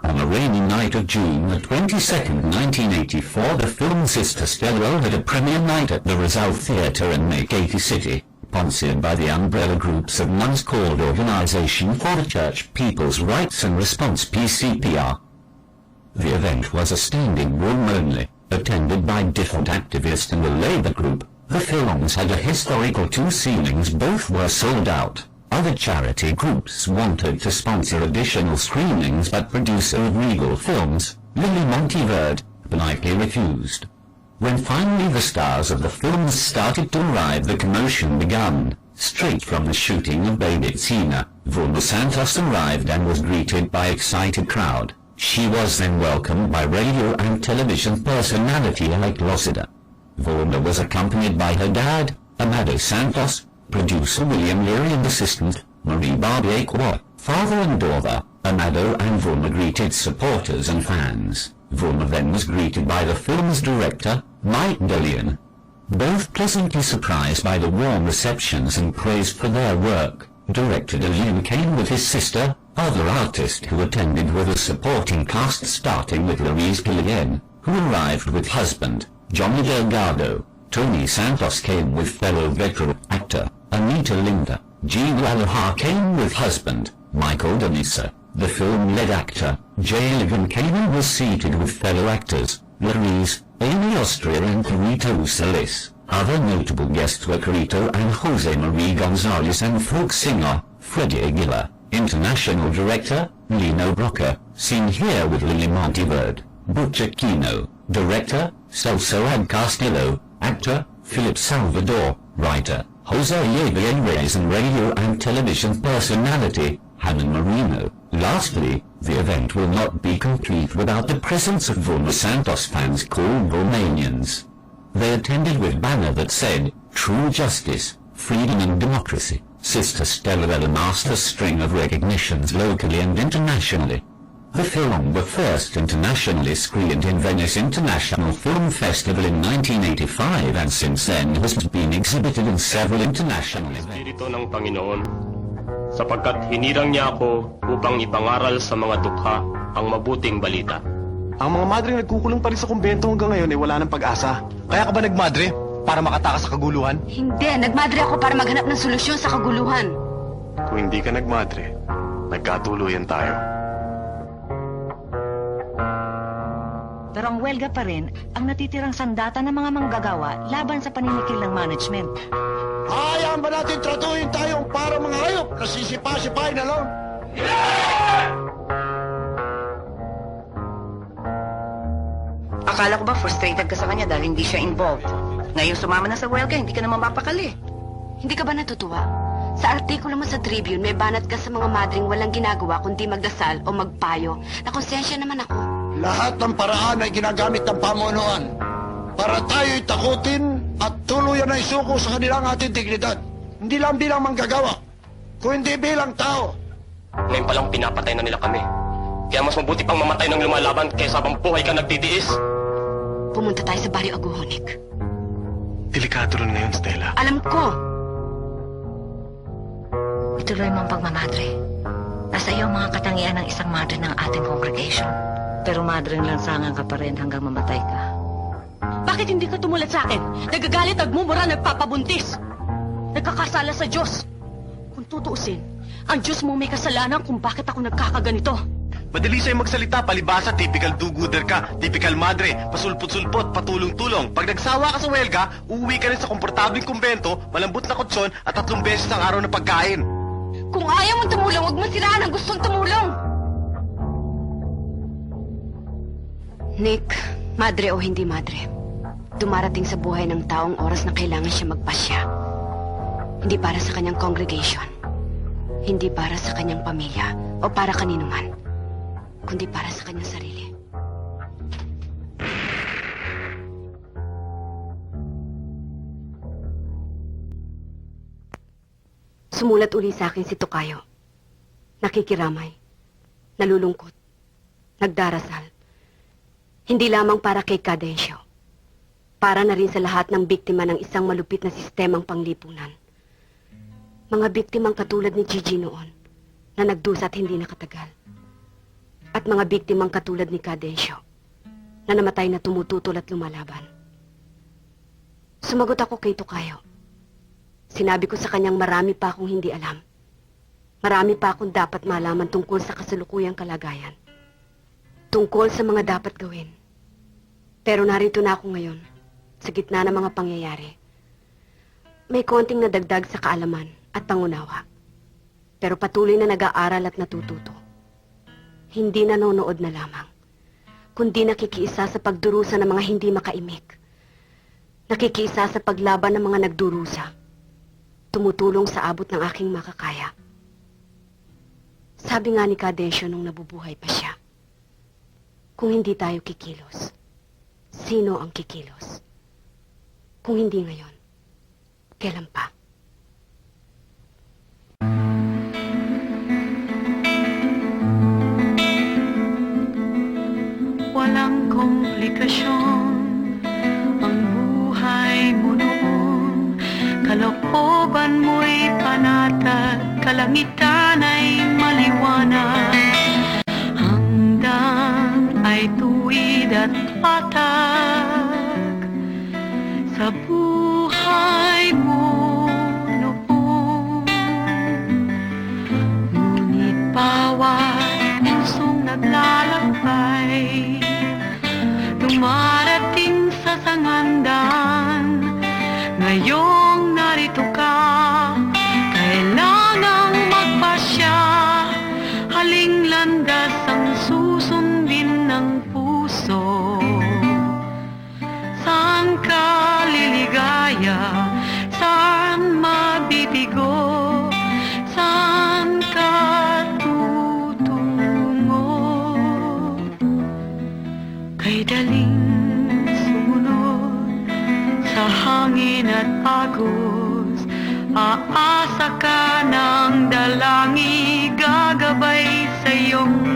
On a rainy night of June the 22nd, 1984, the film Sister Stella had a premiere night at the Rizal Theatre in Makati City, sponsored by the umbrella groups of nuns called Organization for the Church People's Rights and Response PCPR. The event was a standing room only, attended by different activists and the labor group. The films had a historical 2 ceilings, both were sold out. Other charity groups wanted to sponsor additional screenings, but producer of Regal Films, Lily Monteverde, politely refused. When finally the stars of the films started to arrive, the commotion began. Straight from the shooting of Baby Tina, Vilma Santos arrived and was greeted by excited crowd. She was then welcomed by radio and television personality Alec Losida. Vilma was accompanied by her dad, Amado Santos, producer William Leary and assistant, Marie Barbier, father and daughter. Amado and Vilma greeted supporters and fans. Vilma then was greeted by the film's director, Mike Dillion. Both pleasantly surprised by the warm receptions and praised for their work, director Dillion came with his sister, other artists who attended with a supporting cast starting with Louise Pilien, who arrived with husband, Johnny Delgado. Tony Santos came with fellow veteran actor, Anita Linda. Jean Laloha came with husband, Michael Danisa. The film lead actor, Jay Ligon came and was seated with fellow actors, Louise, Amy Austria and Carito Salis. Other notable guests were Carito and Jose Marie Gonzalez and folk singer, Freddie Aguilar. International director, Lino Brocca, seen here with Lily Monteverde. Butch Aquino, director, Celso Ad Castillo, actor, Philip Salvador, writer, Jose Reyes and radio and television personality, Hanan Marino. Lastly, the event will not be complete without the presence of Vilma Santos fans called Romanians. They attended with banner that said, "True Justice, Freedom and Democracy." Sister Stella led a master string of recognitions locally and internationally. The film was first internationally screened in Venice International Film Festival in 1985 and since then has been exhibited in several international events. Espiritu ng Panginoon, sapagkat hinirang niya ako upang ipangaral sa mga dukha ang mabuting balita. Ang mga madre nagkukulong pa rin sa kumbento hanggang ngayon ay wala ng pag-asa. Kaya ka ba nagmadre? Para makatakas sa kaguluhan? Hindi, nagmadre ako para maghanap ng solusyon sa kaguluhan. Kung hindi ka nagmadre, nagkatuluyan tayo. Pero ang welga pa rin ang natitirang sandata ng mga manggagawa laban sa paninikil ng management. Hayaan ba natin tratuhin tayong para mga hayop na sisipa-sipahin na lang? Akala ko ba frustrated ka sa kanya dahil hindi siya involved? Ngayon sumama na sa welga, hindi ka naman mapakali. Hindi ka ba natutuwa? Sa artikulo mo sa Tribune, may banat ka sa mga madring walang ginagawa kundi magdasal o magpayo. Nakonsensya naman ako. Lahat ng paraan ay ginagamit ng pamunuan para tayo'y takutin at tuluyan na isuko sa kanilang ating dignidad. Hindi lang bilang manggagawa, kundi bilang tao. Ngayon palang pinapatay na nila kami. Kaya mas mabuti pang mamatay ng lumalaban kaysa habang buhay ka nagtitiis. Pumunta tayo sa Barrio Aguhonik. Delikado rin ngayon, Stella. Alam ko. Ituloy mo ang pagmamadre. Nasa iyo ang mga katangian ng isang madre ng ating congregation. Pero madre lang sangang ka pa rin hanggang mamatay ka. Bakit hindi ka tumulat sa akin? Nagagalit, nagmumura, nagpapabuntis. Nagkakasala sa Diyos. Kung tutuusin, ang Diyos mo may kasalanan kung bakit ako nagkakaganito. Madali sa'yo magsalita, palibasa, typical do-gooder ka, typical madre, pasulpot-sulpot, patulong-tulong. Pag nagsawa ka sa welga, uuwi ka rin sa komportabling kumbento, malambot na kutsyon at 3 beses ang araw na pagkain. Kung ayaw mong tumulong, huwag mo siraan ang gustong tumulong. Nick, madre o hindi madre, dumarating sa buhay ng taong oras na kailangan siya magpasya. Hindi para sa kanyang congregation, hindi para sa kanyang pamilya o para kanino man, kundi para sa kanyang sarili. Sumulat uli sa akin si Tokayo. Nakikiramay, nalulungkot, nagdarasal. Hindi lamang para kay Cadencio, para na rin sa lahat ng biktima ng isang malupit na sistemang panglipunan. Mga biktimang katulad ni Gigi noon, na nagdusa at hindi nakatagal. At mga biktimang katulad ni Cadensio na namatay na tumututol at lumalaban. Sumagot ako kay Tokayo. Sinabi ko sa kanyang marami pa akong hindi alam. Marami pa akong dapat malaman tungkol sa kasalukuyang kalagayan. Tungkol sa mga dapat gawin. Pero narito na ako ngayon, sa gitna ng mga pangyayari. May konting nadagdag sa kaalaman at pangunawa. Pero patuloy na nag-aaral at natututo. Hindi nanonood na lamang, kundi nakikiisa sa pagdurusa ng mga hindi makaimik. Nakikiisa sa paglaban ng mga nagdurusa. Tumutulong sa abot ng aking makakaya. Sabi nga ni Cadensio nung nabubuhay pa siya, kung hindi tayo kikilos, sino ang kikilos? Kung hindi ngayon, kailan pa? Walang komplikasyon ang buhay mo noon. Kalooban mo'y panatag, kalangitan ay maliwanag. Hanggang ay tuwid at patag sa buhay mo noon. Ngunit bawat pusong naglalakbay, dumarating sa sangandan. Ngayong narito ka, kailangang magpasya. Haling landas ang susundin ng puso. Saan ka liligaya? Saan mabibigo? Saan ka tutungo? Kay daling sumunod sa hangin at agos, aasa ka ng dalangi, gagabay sa iyong